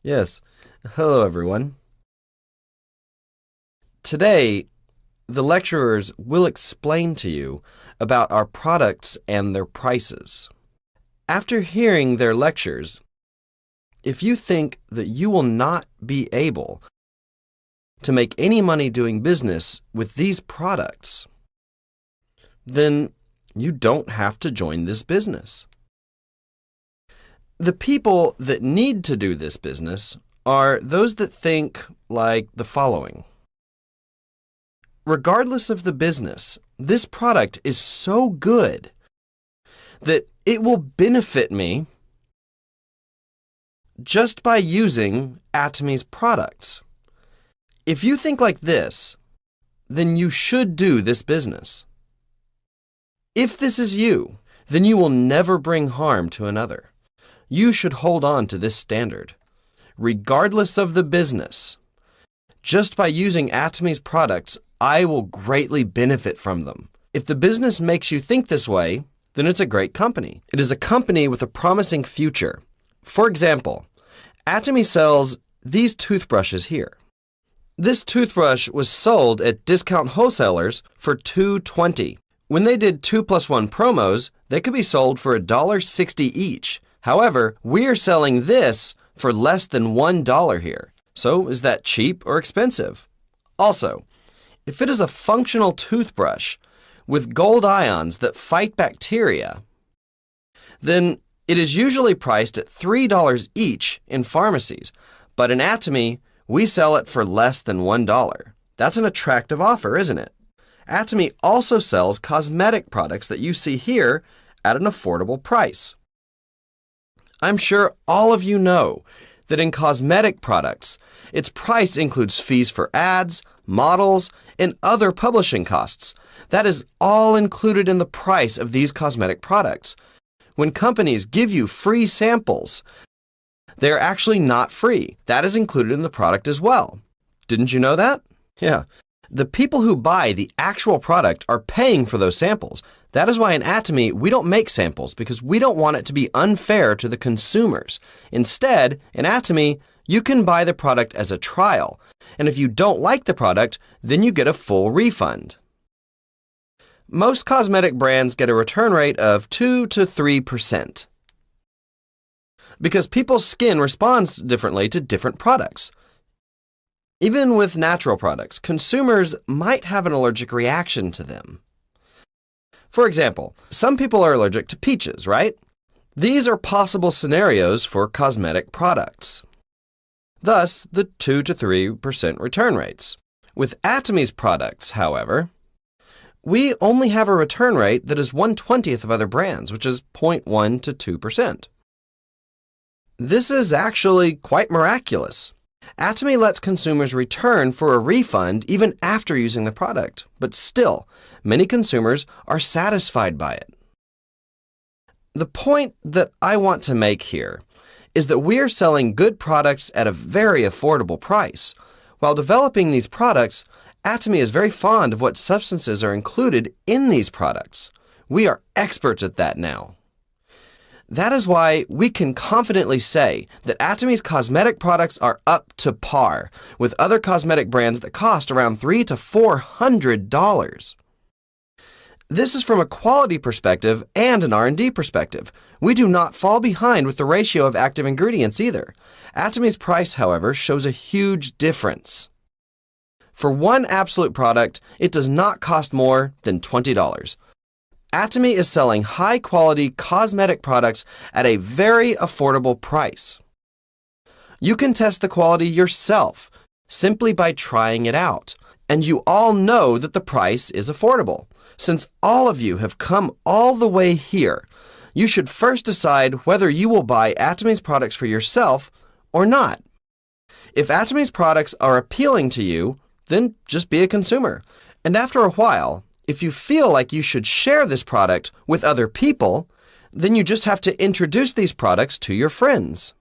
Yes. Hello, everyone. Today, the lecturers will explain to you about our products and their prices. After hearing their lectures, if you think that you will not be able to make any money doing business with these products, then you don't have to join this business. The people that need to do this business are those that think like the following. Regardless of the business, this product is so good that it will benefit me just by using Atomy's products. If you think like this, then you should do this business. If this is you, then you will never bring harm to another. You should hold on to this standard. Regardless of the business, just by using Atomy's products, I will greatly benefit from them. If the business makes you think this way, then it's a great company. It is a company with a promising future. For example, Atomy sells these toothbrushes here. This toothbrush was sold at discount wholesalers for $2.20. When they did 2+1 promos, they could be sold for $1.60 each. However, we are selling this for less than $1 here. So is that cheap or expensive? Also, if it is a functional toothbrush with gold ions that fight bacteria, then it is usually priced at $3 each in pharmacies, but in Atomy, we sell it for less than $1. That's an attractive offer, isn't it? Atomy also sells cosmetic products that you see here at an affordable price. I'm sure all of you know that in cosmetic products, its price includes fees for ads, models, and other publishing costs. That is all included in the price of these cosmetic products. When companies give you free samples, they're actually not free. That is included in the product as well. Didn't you know that? Yeah. The people who buy the actual product are paying for those samples. That is why in Atomy, we don't make samples because we don't want it to be unfair to the consumers. Instead, in Atomy, you can buy the product as a trial. And if you don't like the product, then you get a full refund. Most cosmetic brands get a return rate of 2 to 3%. Because people's skin responds differently to different products. Even with natural products, consumers might have an allergic reaction to them. For example, some people are allergic to peaches, right? These are possible scenarios for cosmetic products. Thus, the 2 to 3% return rates. With Atomy's products, however, we only have a return rate that is 1/20th of other brands, which is 0.1 to 2%. This is actually quite miraculous. Atomy lets consumers return for a refund even after using the product, but still, many consumers are satisfied by it. The point that I want to make here is that we are selling good products at a very affordable price. While developing these products, Atomy is very fond of what substances are included in these products. We are experts at that now. That is why we can confidently say that Atomy's cosmetic products are up to par with other cosmetic brands that cost around $300 to $400. This is from a quality perspective and an R&D perspective. We do not fall behind with the ratio of active ingredients either. Atomy's price, however, shows a huge difference. For one absolute product, it does not cost more than $20. Atomy is selling high-quality cosmetic products at a very affordable price. You can test the quality yourself simply by trying it out. And you all know that the price is affordable. Since all of you have come all the way here, you should first decide whether you will buy Atomy's products for yourself or not. If Atomy's products are appealing to you, then just be a consumer. And after a while, if you feel like you should share this product with other people, then you just have to introduce these products to your friends.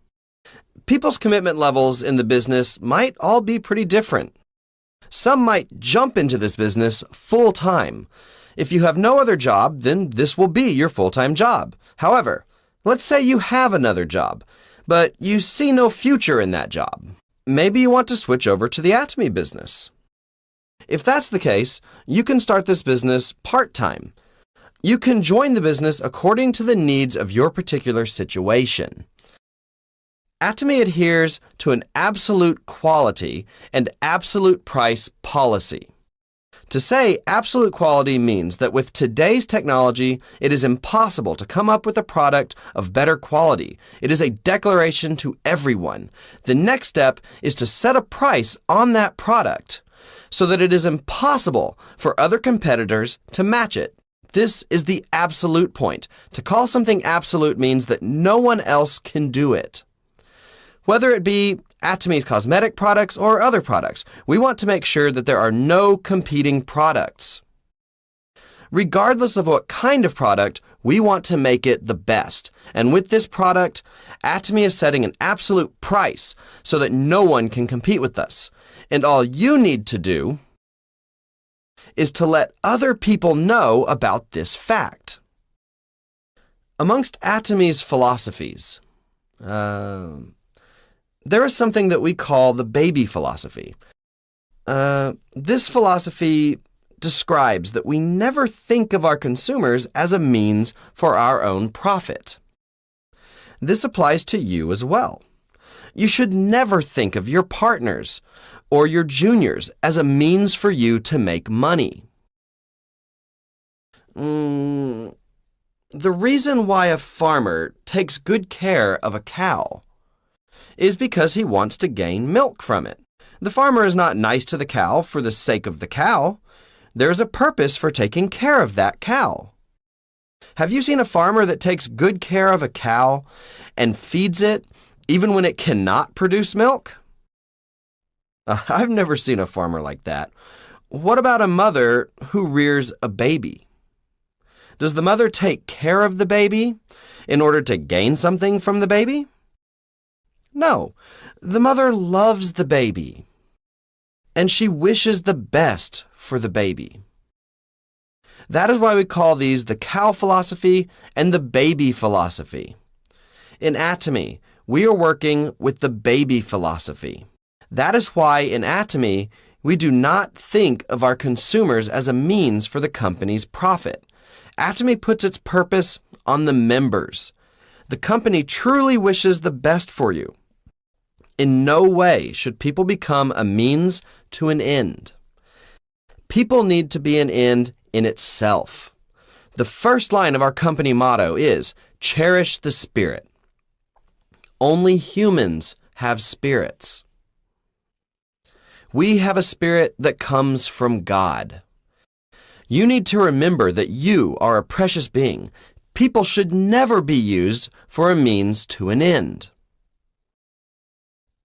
People's commitment levels in the business might all be pretty different. Some might jump into this business full-time. If you have no other job, then this will be your full-time job. However, let's say you have another job, but you see no future in that job. Maybe you want to switch over to the Atomy business. If that's the case, you can start this business part-time. You can join the business according to the needs of your particular situation. Atomy adheres to an absolute quality and absolute price policy. To say absolute quality means that with today's technology, it is impossible to come up with a product of better quality. It is a declaration to everyone. The next step is to set a price on that product so that it is impossible for other competitors to match it. This is the absolute point. To call something absolute means that no one else can do it. Whether it be Atomy's cosmetic products or other products, we want to make sure that there are no competing products. Regardless of what kind of product, we want to make it the best. And with this product, Atomy is setting an absolute price so that no one can compete with us. And all you need to do is to let other people know about this fact. Amongst Atomy's philosophies, there is something that we call the baby philosophy. This philosophy describes that we never think of our consumers as a means for our own profit. This applies to you as well. You should never think of your partners or your juniors as a means for you to make money. The reason why a farmer takes good care of a cow is because he wants to gain milk from it. The farmer is not nice to the cow for the sake of the cow. There is a purpose for taking care of that cow. Have you seen a farmer that takes good care of a cow and feeds it even when it cannot produce milk? I've never seen a farmer like that. What about a mother who rears a baby? Does the mother take care of the baby in order to gain something from the baby? No, the mother loves the baby, and she wishes the best for the baby. That is why we call these the cow philosophy and the baby philosophy. In Atomy, we are working with the baby philosophy. That is why in Atomy, we do not think of our consumers as a means for the company's profit. Atomy puts its purpose on the members. The company truly wishes the best for you. In no way should people become a means to an end. People need to be an end in itself. The first line of our company motto is, cherish the spirit. Only humans have spirits. We have a spirit that comes from God. You need to remember that you are a precious being. People should never be used for a means to an end.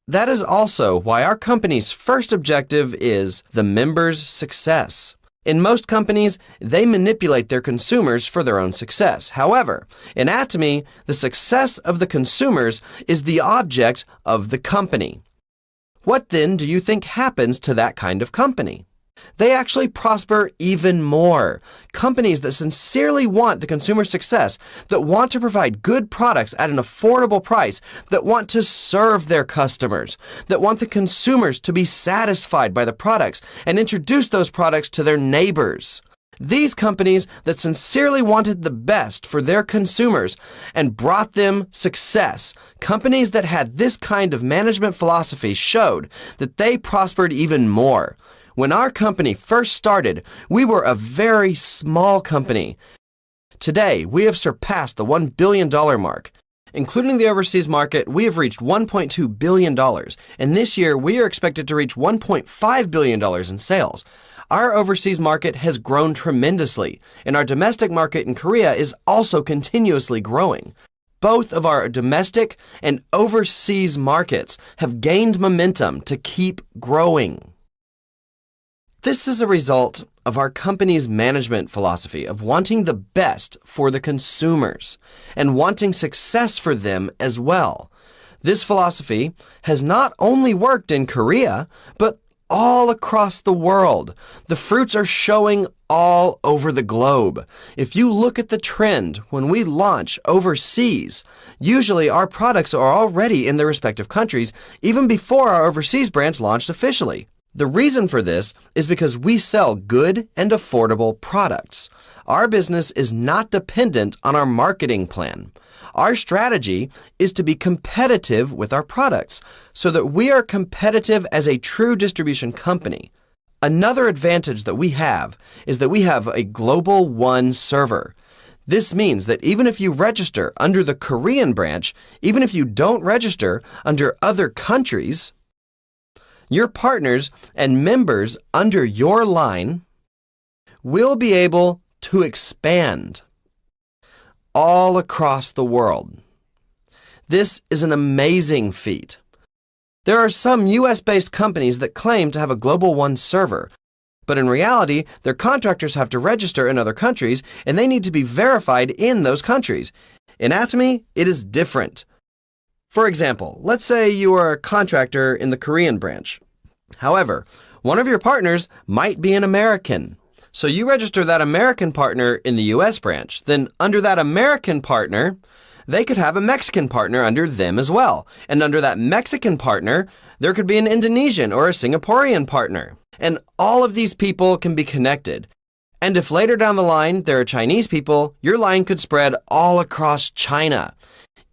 That is also why our company's first objective is the members' success. In most companies, they manipulate their consumers for their own success. However, in Atomy, the success of the consumers is the object of the company. What then do you think happens to that kind of company? They actually prosper even more. Companies that sincerely want the consumer success, that want to provide good products at an affordable price, that want to serve their customers, that want the consumers to be satisfied by the products and introduce those products to their neighbors. These companies that sincerely wanted the best for their consumers and brought them success, companies that had this kind of management philosophy showed that they prospered even more. When our company first started, we were a very small company. Today, we have surpassed the $1 billion mark. Including the overseas market, we have reached $1.2 billion, and this year we are expected to reach $1.5 billion in sales. Our overseas market has grown tremendously, and our domestic market in Korea is also continuously growing. Both of our domestic and overseas markets have gained momentum to keep growing. This is a result of our company's management philosophy of wanting the best for the consumers and wanting success for them as well. This philosophy has not only worked in Korea, but all across the world. The fruits are showing all over the globe. If you look at the trend when we launch overseas, usually our products are already in their respective countries even before our overseas branch launched officially. The reason for this is because we sell good and affordable products. Our business is not dependent on our marketing plan. Our strategy is to be competitive with our products so that we are competitive as a true distribution company. Another advantage that we have is that we have a Global One server. This means that even if you register under the Korean branch, even if you don't register under other countries, your partners and members under your line will be able to expand all across the world. This is an amazing feat. There are some US-based companies that claim to have a Global One server, but in reality, their contractors have to register in other countries and they need to be verified in those countries. In Atomy, it is different. For example, let's say you are a contractor in the Korean branch. However, one of your partners might be an American. So you register that American partner in the US branch. Then under that American partner, they could have a Mexican partner under them as well. And under that Mexican partner, there could be an Indonesian or a Singaporean partner. And all of these people can be connected. And if later down the line there are Chinese people, your line could spread all across China.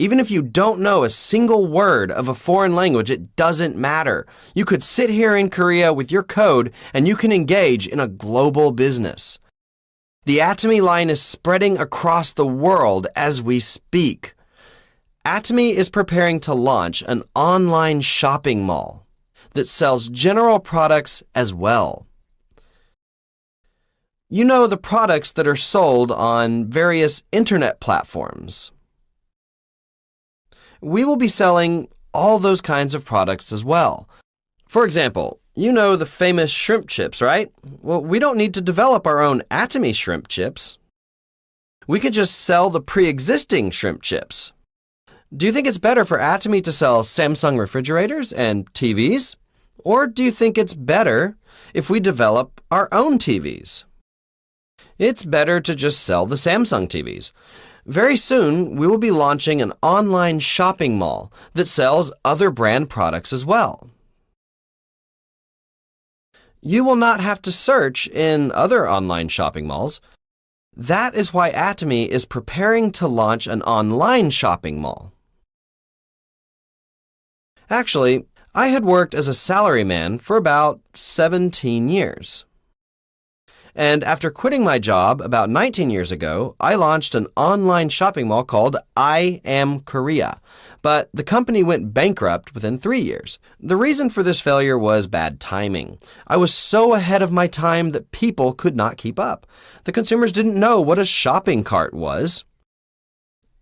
Even if you don't know a single word of a foreign language, it doesn't matter. You could sit here in Korea with your code and you can engage in a global business. The Atomy line is spreading across the world as we speak. Atomy is preparing to launch an online shopping mall that sells general products as well. You know the products that are sold on various internet platforms. We will be selling all those kinds of products as well. For example, you know the famous shrimp chips, right? Well, we don't need to develop our own Atomy shrimp chips. We could just sell the pre-existing shrimp chips. Do you think it's better for Atomy to sell Samsung refrigerators and TVs? Or do you think it's better if we develop our own TVs? It's better to just sell the Samsung TVs. Very soon, we will be launching an online shopping mall that sells other brand products as well. You will not have to search in other online shopping malls. That is why Atomy is preparing to launch an online shopping mall. Actually, I had worked as a salaryman for about 17 years. And after quitting my job about 19 years ago, I launched an online shopping mall called I Am Korea. But the company went bankrupt within 3 years. The reason for this failure was bad timing. I was so ahead of my time that people could not keep up. The consumers didn't know what a shopping cart was.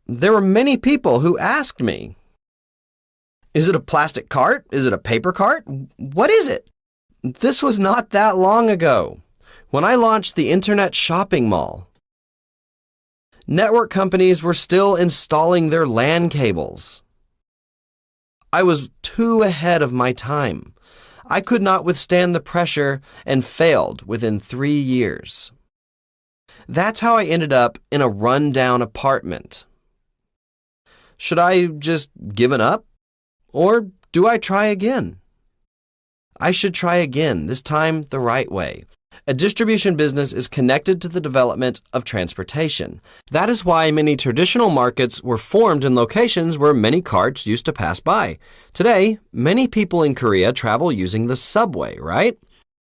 There were many people who asked me, "Is it a plastic cart? Is it a paper cart? What is it?" This was not that long ago. When I launched the Internet Shopping Mall, network companies were still installing their LAN cables. I was too ahead of my time. I could not withstand the pressure and failed within 3 years. That's how I ended up in a rundown apartment. Should I just give up? Or do I try again? I should try again, this time the right way. A distribution business is connected to the development of transportation. That is why many traditional markets were formed in locations where many carts used to pass by. Today, many people in Korea travel using the subway, right?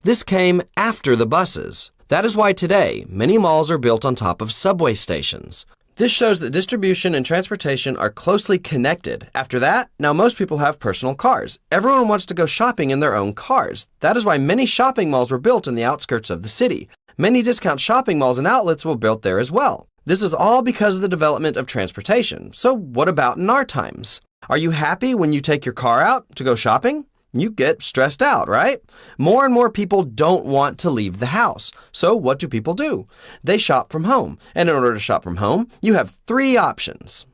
This came after the buses. That is why today, many malls are built on top of subway stations. This shows that distribution and transportation are closely connected. After that, now most people have personal cars. Everyone wants to go shopping in their own cars. That is why many shopping malls were built in the outskirts of the city. Many discount shopping malls and outlets were built there as well. This is all because of the development of transportation. So what about in our times? Are you happy when you take your car out to go shopping? You get stressed out, right? More and more people don't want to leave the house. So what do people do? They shop from home. And in order to shop from home, you have 3 options.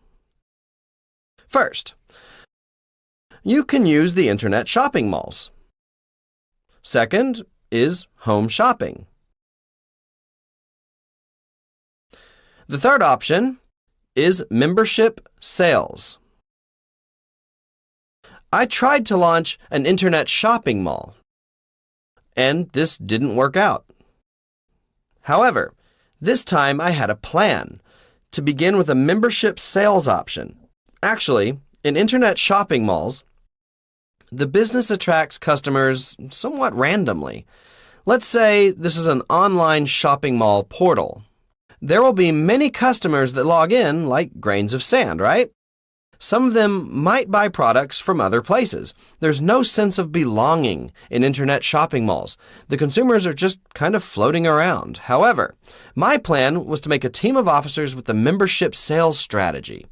First, you can use the internet shopping malls. Second is home shopping. The third option is membership sales. I tried to launch an internet shopping mall, and this didn't work out. However, this time I had a plan to begin with a membership sales option. Actually, in internet shopping malls, the business attracts customers somewhat randomly. Let's say this is an online shopping mall portal. There will be many customers that log in like grains of sand, right? Some of them might buy products from other places. There's no sense of belonging in internet shopping malls. The consumers are just kind of floating around. However, my plan was to make a team of officers with a membership sales strategy.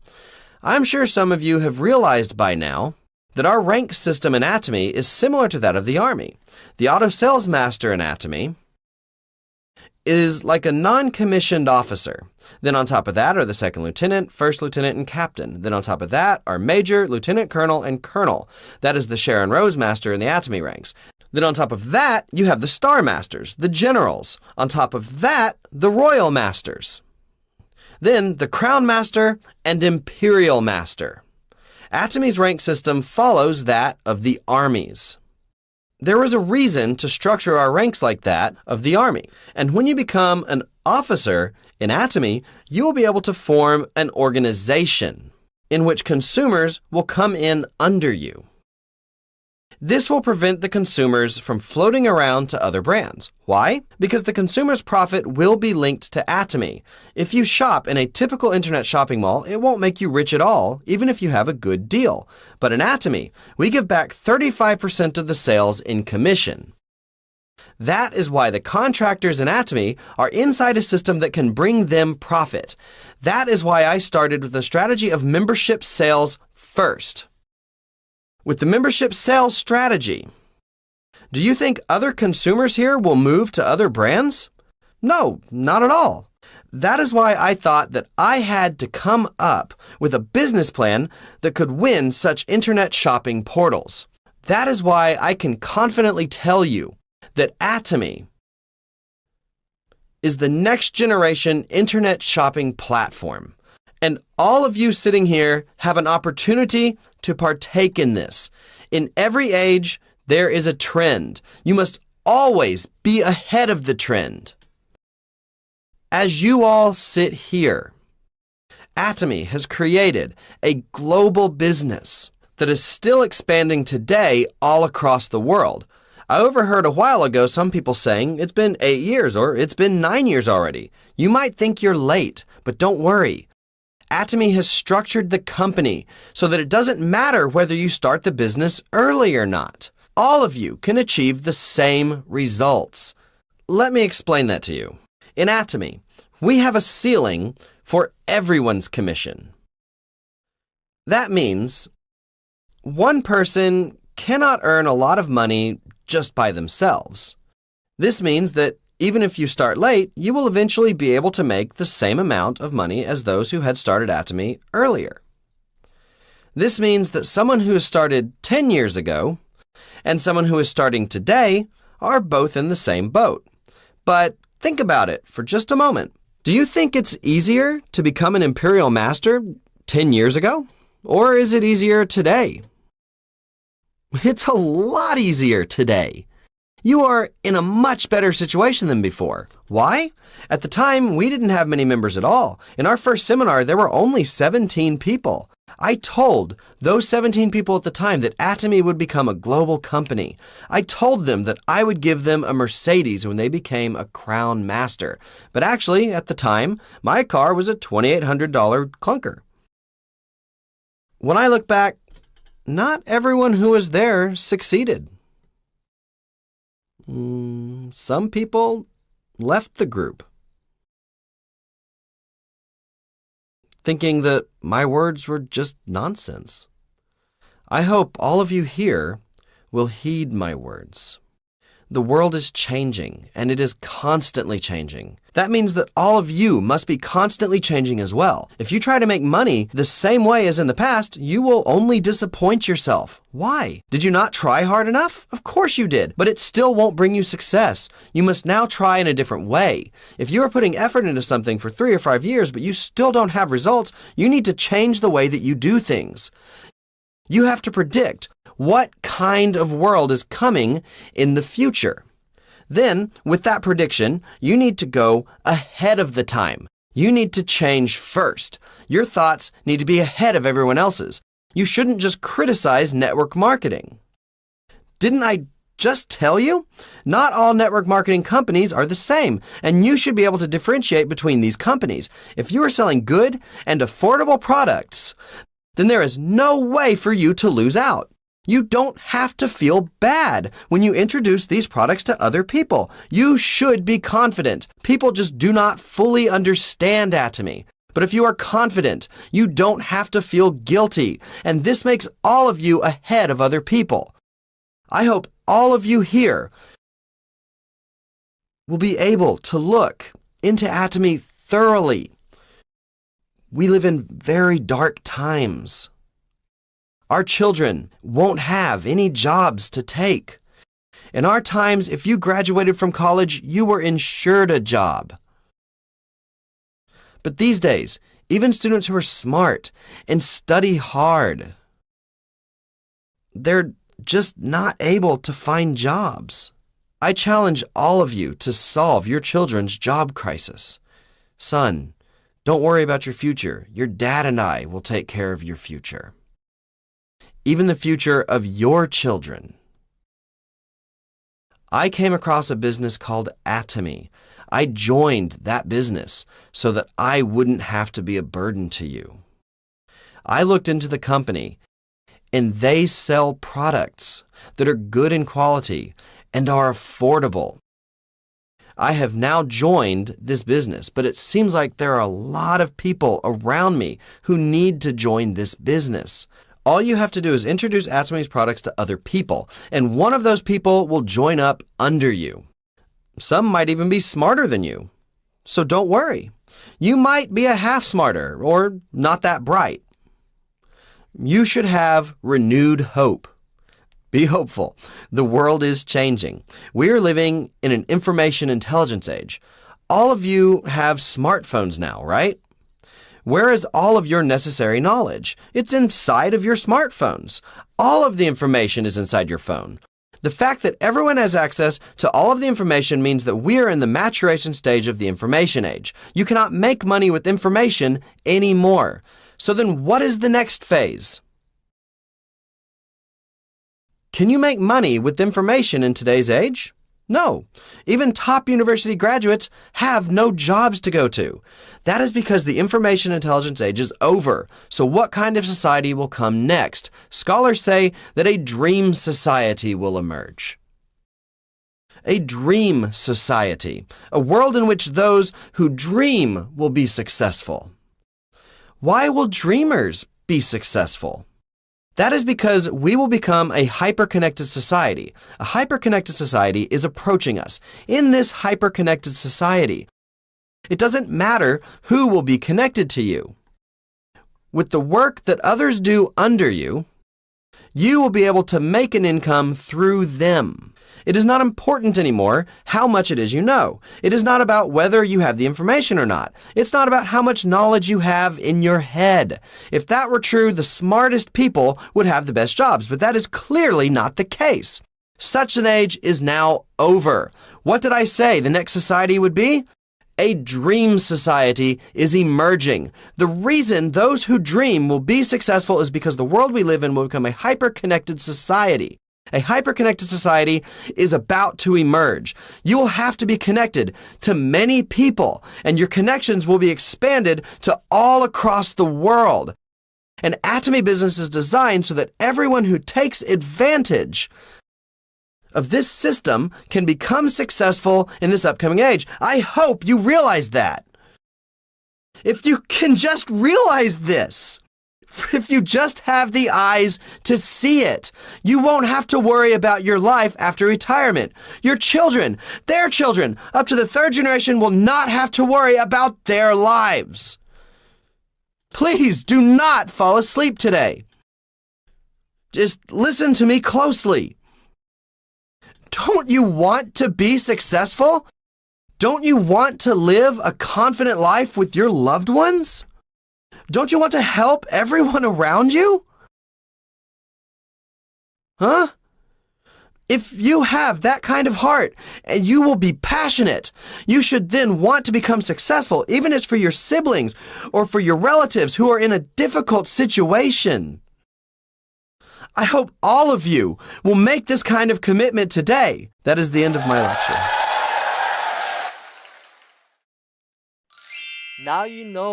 I'm sure some of you have realized by now that our rank system in Atomy is similar to that of the Army. The auto sales master in Atomy is like a non-commissioned officer. Then on top of that are the second lieutenant, first lieutenant, and captain. Then on top of that are major, lieutenant colonel, and colonel. That is the Sharon Rose master in the Atomy ranks. Then on top of that, you have the star masters, the generals. On top of that, the royal masters. Then the crown master and imperial master. Atomy's rank system follows that of the armies. There was a reason to structure our ranks like that of the Army. And when you become an officer in Atomy, you will be able to form an organization in which consumers will come in under you. This will prevent the consumers from floating around to other brands. Why? Because the consumer's profit will be linked to Atomy. If you shop in a typical internet shopping mall, it won't make you rich at all, even if you have a good deal. But in Atomy, we give back 35% of the sales in commission. That is why the contractors in Atomy are inside a system that can bring them profit. That is why I started with the strategy of membership sales first. With the membership sales strategy, do you think other consumers here will move to other brands? No, not at all. That is why I thought that I had to come up with a business plan that could win such internet shopping portals. That is why I can confidently tell you that Atomy is the next generation internet shopping platform. And all of you sitting here have an opportunity to partake in this. In every age, there is a trend. You must always be ahead of the trend. As you all sit here, Atomy has created a global business that is still expanding today all across the world. I overheard a while ago some people saying it's been 8 years or it's been 9 years already. You might think you're late, but don't worry. Atomy has structured the company so that it doesn't matter whether you start the business early or not. All of you can achieve the same results. Let me explain that to you. In Atomy, we have a ceiling for everyone's commission. That means one person cannot earn a lot of money just by themselves. This means that even if you start late, you will eventually be able to make the same amount of money as those who had started Atomy earlier. This means that someone who has started 10 years ago and someone who is starting today are both in the same boat. But think about it for just a moment. Do you think it's easier to become an imperial master 10 years ago? Or is it easier today? It's a lot easier today. You are in a much better situation than before. Why? At the time, we didn't have many members at all. In our first seminar, there were only 17 people. I told those 17 people at the time that Atomy would become a global company. I told them that I would give them a Mercedes when they became a Crown Master. But actually, at the time, my car was a $2,800 clunker. When I look back, not everyone who was there succeeded. Some people left the group, thinking that my words were just nonsense. I hope all of you here will heed my words. The world is changing, and it is constantly changing. That means that all of you must be constantly changing as well. If you try to make money the same way as in the past, you will only disappoint yourself. Why? Did you not try hard enough? Of course you did, but it still won't bring you success. You must now try in a different way. If you are putting effort into something for 3 or 5 years, but you still don't have results, you need to change the way that you do things. You have to predict what kind of world is coming in the future. Then, with that prediction, you need to go ahead of the time. You need to change first. Your thoughts need to be ahead of everyone else's. You shouldn't just criticize network marketing. Didn't I just tell you? Not all network marketing companies are the same, and you should be able to differentiate between these companies. If you are selling good and affordable products, then there is no way for you to lose out. You don't have to feel bad when you introduce these products to other people. You should be confident. People just do not fully understand Atomy. But if you are confident, you don't have to feel guilty, and this makes all of you ahead of other people. I hope all of you here will be able to look into Atomy thoroughly. We live in very dark times. Our children won't have any jobs to take. In our times, if you graduated from college, you were ensured a job. But these days, even students who are smart and study hard, they're just not able to find jobs. I challenge all of you to solve your children's job crisis. Son, don't worry about your future. Your dad and I will take care of your future. Even the future of your children. I came across a business called Atomy. I joined that business so that I wouldn't have to be a burden to you. I looked into the company, and they sell products that are good in quality and are affordable. I have now joined this business, but it seems like there are a lot of people around me who need to join this business. All you have to do is introduce Atomy's products to other people, and one of those people will join up under you. Some might even be smarter than you. So don't worry. You might be a half smarter or not that bright. You should have renewed hope. Be hopeful. The world is changing. We are living in an information intelligence age. All of you have smartphones now, right? Where is all of your necessary knowledge? It's inside of your smartphones. All of the information is inside your phone. The fact that everyone has access to all of the information means that we are in the maturation stage of the information age. You cannot make money with information anymore. So then what is the next phase? Can you make money with information in today's age? No. Even top university graduates have no jobs to go to. That is because the information intelligence age is over. So what kind of society will come next? Scholars say that a dream society will emerge. A dream society, a world in which those who dream will be successful. Why will dreamers be successful? That is because we will become a hyper-connected society. A hyper-connected society is approaching us. In this hyper-connected society, it doesn't matter who will be connected to you. With the work that others do under you, you will be able to make an income through them. It is not important anymore how much it is you know. It is not about whether you have the information or not. It's not about how much knowledge you have in your head. If that were true, the smartest people would have the best jobs, but that is clearly not the case. Such an age is now over. What did I say the next society would be? A dream society is emerging. The reason those who dream will be successful is because the world we live in will become a hyper-connected society. A hyper-connected society is about to emerge. You will have to be connected to many people, and your connections will be expanded to all across the world. An Atomy business is designed so that everyone who takes advantage of this system can become successful in this upcoming age. I hope you realize that. If you can just realize this, If you just have the eyes to see it, you won't have to worry about your life after retirement. Your children, their children, up to the third generation will not have to worry about their lives. Please do not fall asleep today. Just listen to me closely. Don't you want to be successful? Don't you want to live a confident life with your loved ones? Don't you want to help everyone around you? Huh? If you have that kind of heart, and you will be passionate, you should then want to become successful, even if it's for your siblings or for your relatives who are in a difficult situation. I hope all of you will make this kind of commitment today. That is the end of my lecture. Now you know